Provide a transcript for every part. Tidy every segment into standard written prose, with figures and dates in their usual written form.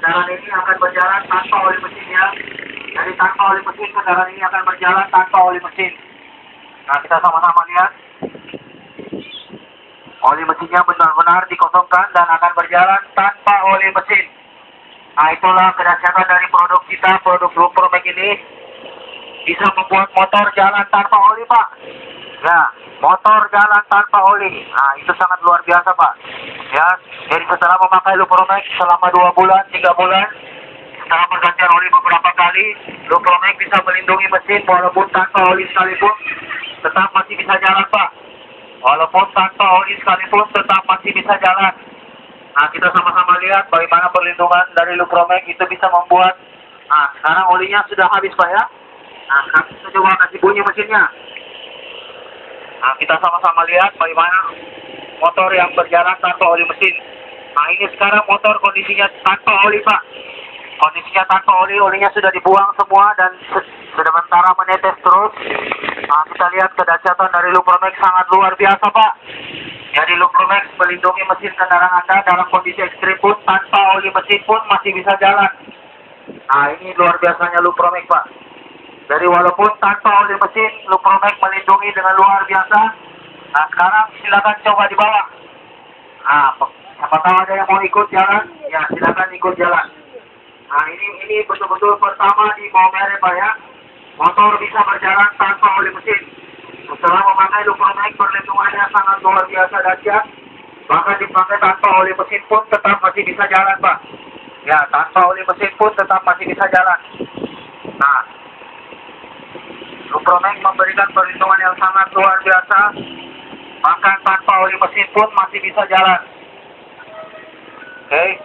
kendaraan ini akan berjalan tanpa oli mesinnya. Jadi tanpa oli mesin, kendaraan ini akan berjalan tanpa oli mesin. Nah, kita sama-sama lihat. Oli mesinnya benar-benar dikosongkan dan akan berjalan tanpa oli mesin. Nah, itulah kedahsyatan dari produk kita, produk Lupromek ini. Bisa membuat motor jalan tanpa oli, Pak. Ya, motor jalan tanpa oli. Nah, itu sangat luar biasa, Pak. Ya, jadi setelah memakai Lupromek selama 2 bulan, 3 bulan, setelah pergantian oli beberapa kali, Lupromek bisa melindungi mesin walaupun tanpa oli sekalipun, tetap masih bisa jalan, Pak. Walaupun tanpa oli sekalipun, tetap masih bisa jalan. Nah, kita sama-sama lihat bagaimana perlindungan dari Lupromek itu bisa membuat. Nah, sekarang olinya sudah habis, Pak, ya. Nah, kita coba kasih bunyi mesinnya. Nah, kita sama-sama lihat bagaimana motor yang berjalan tanpa oli mesin. Nah, ini sekarang motor kondisinya tanpa oli, Pak. Kondisinya tanpa oli, olinya sudah dibuang semua dan sementara menetes terus. Nah, kita lihat kedahsyatan dari Lupromek sangat luar biasa, Pak. Jadi Lupromek melindungi mesin kendaraan Anda dalam kondisi ekstrim pun, tanpa oli mesin pun masih bisa jalan. Nah, ini luar biasanya Lupromek, Pak. Jadi walaupun tanpa oli mesin, Lupromek melindungi dengan luar biasa. Nah, sekarang silakan coba di bawah. Nah, siapa tahu ada yang mau ikut jalan, ya silakan ikut jalan. Nah, ini betul-betul pertama di bawah merek, Pak, ya. Motor bisa berjalan tanpa oli mesin. Setelah memakai Lupromek, perlindungannya sangat luar biasa dahsyat. Bahkan dipakai tanpa oli mesin pun tetap masih bisa jalan, Pak. Ya, tanpa oli mesin pun tetap masih bisa jalan. Nah, Lupromek memberikan perlindungan yang sangat luar biasa. Bahkan tanpa oli mesin pun masih bisa jalan. Oke.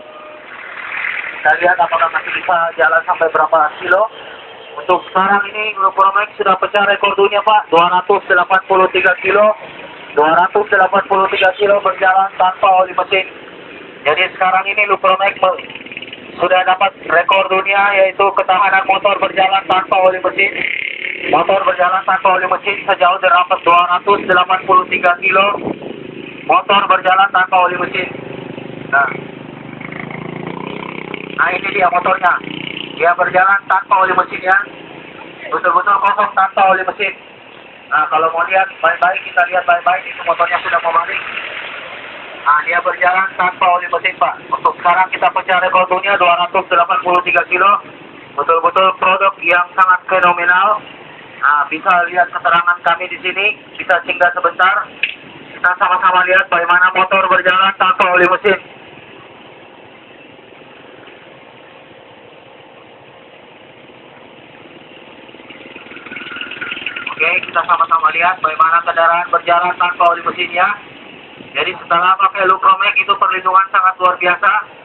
Kita lihat apakah masih bisa jalan sampai berapa kilo. Untuk sekarang ini Lupromek sudah pecah rekor dunia, Pak. 283 kilo. 283 kilo berjalan tanpa oli mesin. Jadi sekarang ini Lupromek sudah dapat rekor dunia, yaitu ketahanan motor berjalan tanpa oli mesin. Motor berjalan tanpa oli mesin sejauh dapat 283 kilo. Motor berjalan tanpa oli mesin. Nah, ini dia motornya. Dia berjalan tanpa oli mesin, ya. Betul-betul kosong tanpa oli mesin. Nah, kalau mau lihat baik-baik, kita lihat baik-baik. Itu motornya sudah mau balik. Nah, dia berjalan tanpa oli mesin, Pak. Untuk sekarang kita pecah rekor dunia 283 kilo. Betul-betul produk yang sangat fenomenal. Nah, bisa lihat keterangan kami di sini. Bisa singgah sebentar. Kita sama-sama lihat bagaimana motor berjalan tanpa oli mesin. Oke, kita sama-sama lihat bagaimana kendaraan berjalan tanpa oli mesinnya. Jadi setelah pakai Lupromek itu perlindungan sangat luar biasa.